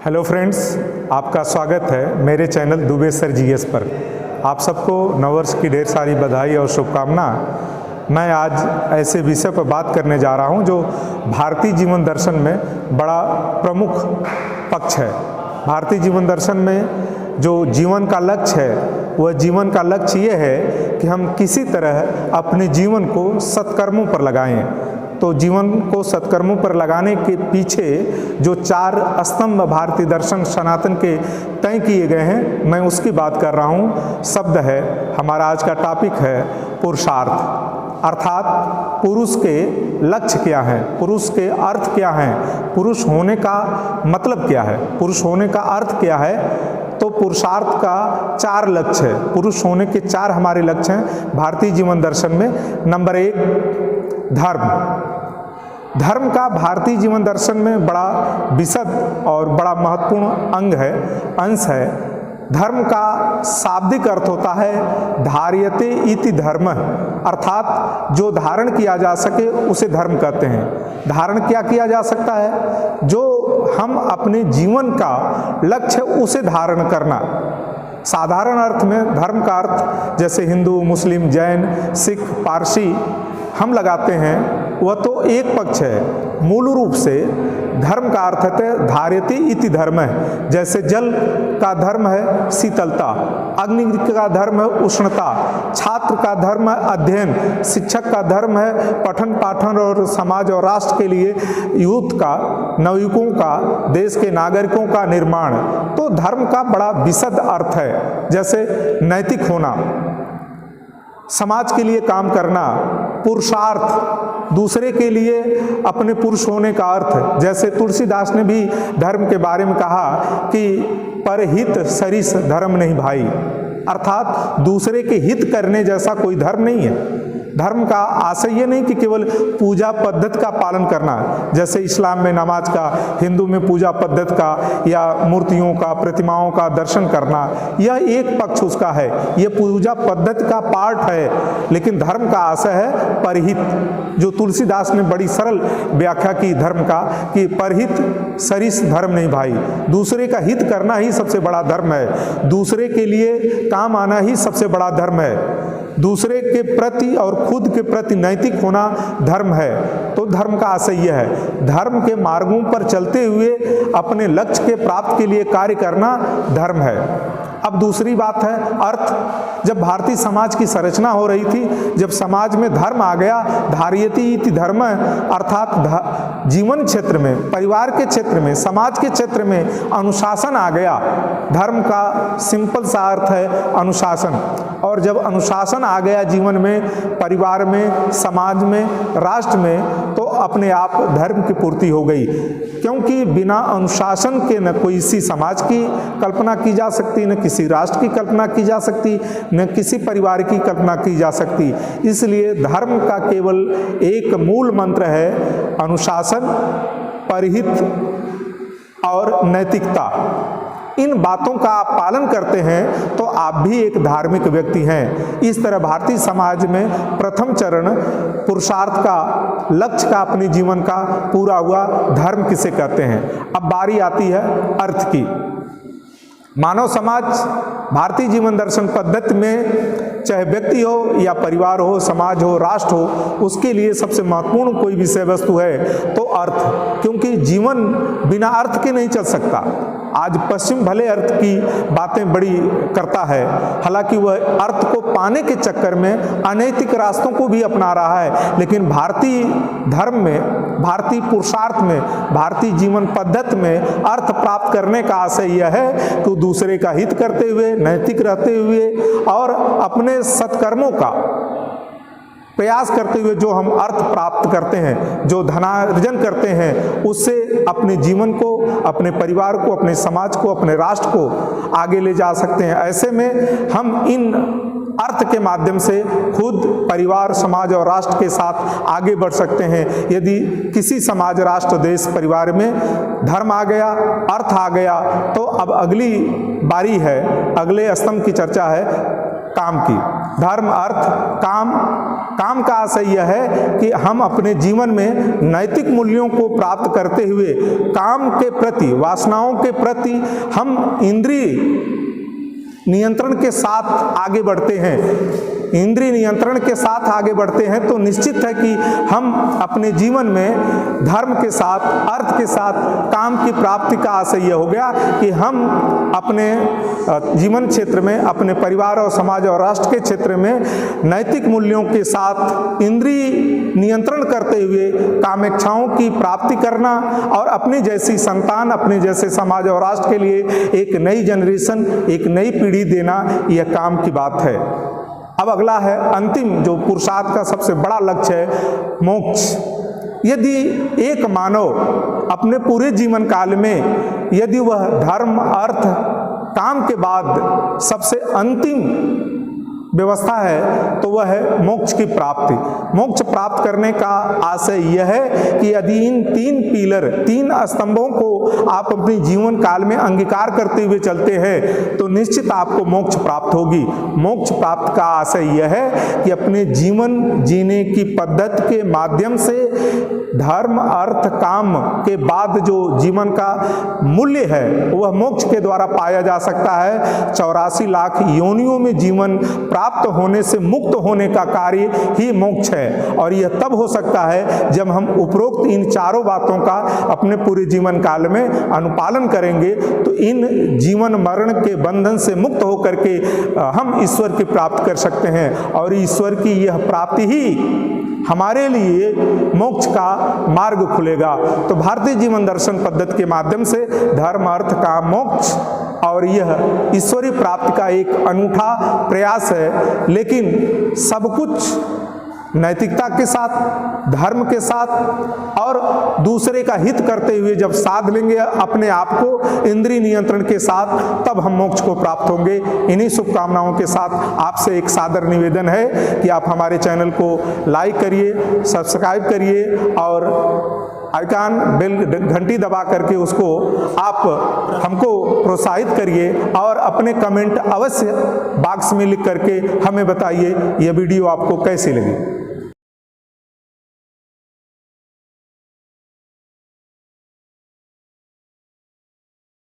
Hello friends, आपका स्वागत है मेरे चैनल दुबे सर जीएस पर। आप सबको नववर्ष की ढेर सारी बधाई और शुभकामना। मैं आज ऐसे विषय पर बात करने जा रहा हूं जो भारतीय जीवन दर्शन में बड़ा प्रमुख पक्ष है। भारतीय जीवन दर्शन में जो जीवन का लक्ष्य है वह जीवन का लक्ष्य ये है कि हम किसी तरह अपने जीवन को सत्कर्मों पर लगाएं। तो जीवन को सत्कर्मों पर लगाने के पीछे जो 4 स्तंभ भारतीय दर्शन सनातन के तय किए गए हैं, मैं उसकी बात कर रहा हूँ। शब्द है, हमारा आज का टॉपिक है पुरुषार्थ, अर्थात पुरुष के लक्ष्य क्या है, पुरुष के अर्थ क्या हैं, पुरुष होने का मतलब क्या है, पुरुष होने का अर्थ क्या है। तो पुरुषार्थ का 4 लक्ष्य है। पुरुष होने के 4 हमारे लक्ष्य हैं भारतीय जीवन दर्शन में। नंबर 1, धर्म। धर्म का भारतीय जीवन दर्शन में बड़ा विशद और बड़ा महत्वपूर्ण अंश है। धर्म का शाब्दिक अर्थ होता है धार्यते इति धर्म, अर्थात जो धारण किया जा सके उसे धर्म कहते हैं। धारण क्या किया जा सकता है? जो हम अपने जीवन का लक्ष्य उसे धारण करना। साधारण अर्थ में धर्म का अर्थ जैसे हिंदू, मुस्लिम, जैन, सिख, पारसी हम लगाते हैं, वह तो एक पक्ष है। मूल रूप से धर्म का अर्थ है धार्यते इति धर्म है। जैसे जल का धर्म है शीतलता, अग्नि का धर्म है उष्णता, छात्र का धर्म है अध्ययन, शिक्षक का धर्म है पठन पाठन और समाज और राष्ट्र के लिए यूथ का, नवयुवकों का, देश के नागरिकों का निर्माण। तो धर्म का बड़ा विशद अर्थ है। जैसे नैतिक होना, समाज के लिए काम करना, पुरुषार्थ, दूसरे के लिए अपने पुरुष होने का अर्थ। जैसे तुलसीदास ने भी धर्म के बारे में कहा कि परहित सरिस धर्म नहीं भाई, अर्थात दूसरे के हित करने जैसा कोई धर्म नहीं है। धर्म का आशय ये नहीं कि केवल पूजा पद्धति का पालन करना, जैसे इस्लाम में नमाज का, हिंदू में पूजा पद्धति का या मूर्तियों का, प्रतिमाओं का दर्शन करना, यह एक पक्ष उसका है, यह पूजा पद्धति का पार्ट है। लेकिन धर्म का आशय है परहित, जो तुलसीदास ने बड़ी सरल व्याख्या की धर्म का कि परहित सरिस धर्म नहीं भाई, दूसरे का हित करना ही सबसे बड़ा धर्म है, दूसरे के लिए काम आना ही सबसे बड़ा धर्म है, दूसरे के प्रति और खुद के प्रति नैतिक होना धर्म है। तो धर्म का आशय यह है, धर्म के मार्गों पर चलते हुए अपने लक्ष्य के प्राप्त के लिए कार्य करना धर्म है। अब दूसरी बात है अर्थ। जब भारतीय समाज की संरचना हो रही थी, जब समाज में धर्म आ गया, धार्यते इति धर्म, अर्थात जीवन क्षेत्र में, परिवार के क्षेत्र में, समाज के क्षेत्र में अनुशासन आ गया। धर्म का सिंपल सा अर्थ है अनुशासन। और जब अनुशासन आ गया जीवन में, परिवार में, समाज में, राष्ट्र में, तो अपने आप धर्म की पूर्ति हो गई। क्योंकि बिना अनुशासन के न कोई इसी समाज की कल्पना की जा सकती, न किसी राष्ट्र की कल्पना की जा सकती, न किसी परिवार की कल्पना की जा सकती। इसलिए धर्म का केवल एक मूल मंत्र है अनुशासन, परहित और नैतिकता। इन बातों का आप पालन करते हैं तो आप भी एक धार्मिक व्यक्ति हैं। इस तरह भारतीय समाज में प्रथम चरण पुरुषार्थ का, लक्ष्य का, अपने जीवन का पूरा हुआ। धर्म किसे कहते हैं? अब बारी आती है अर्थ की। मानव समाज भारतीय जीवन दर्शन पद्धति में चाहे व्यक्ति हो या परिवार हो, समाज हो, राष्ट्र हो, उसके लिए सबसे महत्वपूर्ण कोई विषय वस्तु है तो अर्थ। क्योंकि जीवन बिना अर्थ के नहीं चल सकता। आज पश्चिम भले अर्थ की बातें बड़ी करता है, हालांकि वह अर्थ को पाने के चक्कर में अनैतिक रास्तों को भी अपना रहा है। लेकिन भारतीय धर्म में, भारतीय पुरुषार्थ में, भारतीय जीवन पद्धति में अर्थ प्राप्त करने का आशय यह है कि दूसरे का हित करते हुए, नैतिक रहते हुए और अपने सत्कर्मों का प्रयास करते हुए जो हम अर्थ प्राप्त करते हैं, जो धनार्जन करते हैं, उससे अपने जीवन को, अपने परिवार को, अपने समाज को, अपने राष्ट्र को आगे ले जा सकते हैं। ऐसे में हम इन अर्थ के माध्यम से खुद, परिवार, समाज और राष्ट्र के साथ आगे बढ़ सकते हैं। यदि किसी समाज, राष्ट्र, देश, परिवार में धर्म आ गया, अर्थ आ गया, तो अब अगली बारी है, अगले स्तंभ की चर्चा है काम की। धर्म, अर्थ, काम। काम का आशय यह है कि हम अपने जीवन में नैतिक मूल्यों को प्राप्त करते हुए काम के प्रति, वासनाओं के प्रति हम इंद्रिय नियंत्रण के साथ आगे बढ़ते हैं। इंद्रिय नियंत्रण के साथ आगे बढ़ते हैं तो निश्चित है कि हम अपने जीवन में धर्म के साथ, अर्थ के साथ काम की प्राप्ति का आशय यह हो गया कि हम अपने जीवन क्षेत्र में, अपने परिवार और समाज और राष्ट्र के क्षेत्र में नैतिक मूल्यों के साथ इंद्रिय नियंत्रण करते हुए कामेच्छाओं की प्राप्ति करना और अपनी जैसी संतान, अपने जैसे समाज और राष्ट्र के लिए एक नई जनरेशन, एक नई पीढ़ी देना, यह काम की बात है। अब अगला है अंतिम जो पुरुषार्थ का सबसे बड़ा लक्ष्य है, मोक्ष। यदि एक मानव अपने पूरे जीवन काल में यदि वह धर्म, अर्थ, काम के बाद सबसे अंतिम व्यवस्था है तो वह है मोक्ष की प्राप्ति। मोक्ष प्राप्त करने का आशय यह है कि यदि इन तीन पिलर, तीन स्तंभों को आप अपने जीवन काल में अंगीकार करते हुए चलते हैं तो निश्चित आपको मोक्ष प्राप्त होगी। मोक्ष प्राप्त का आशय यह है कि अपने जीवन जीने की पद्धति के माध्यम से धर्म, अर्थ, काम के बाद जो जीवन का मूल्य है वह मोक्ष के द्वारा पाया जा सकता है। 84 लाख योनियों में जीवन प्राप्त होने से मुक्त होने का कार्य ही मोक्ष है और यह तब हो सकता है जब हम उपरोक्त इन चारों बातों का अपने पूरे जीवन काल में अनुपालन करेंगे तो इन जीवन मरण के बंधन से मुक्त होकर के हम ईश्वर की प्राप्त कर सकते हैं और ईश्वर की यह प्राप्ति ही हमारे लिए मोक्ष का मार्ग खुलेगा। तो भारतीय जीवन दर्शन पद्धति के माध्यम से धर्म, अर्थ, काम, मोक्ष और यह ईश्वरीय प्राप्ति का एक अनूठा प्रयास है, लेकिन सब कुछ नैतिकता के साथ, धर्म के साथ और दूसरे का हित करते हुए जब साध लेंगे अपने आप को इंद्रिय नियंत्रण के साथ, तब हम मोक्ष को प्राप्त होंगे। इन्हीं शुभकामनाओं के साथ आपसे एक सादर निवेदन है कि आप हमारे चैनल को लाइक करिए, सब्सक्राइब करिए और आइकॉन बेल घंटी दबा करके उसको आप हमको प्रोत्साहित करिए और अपने कमेंट अवश्य बॉक्स में लिख करके हमें बताइए यह वीडियो आपको कैसी लगी।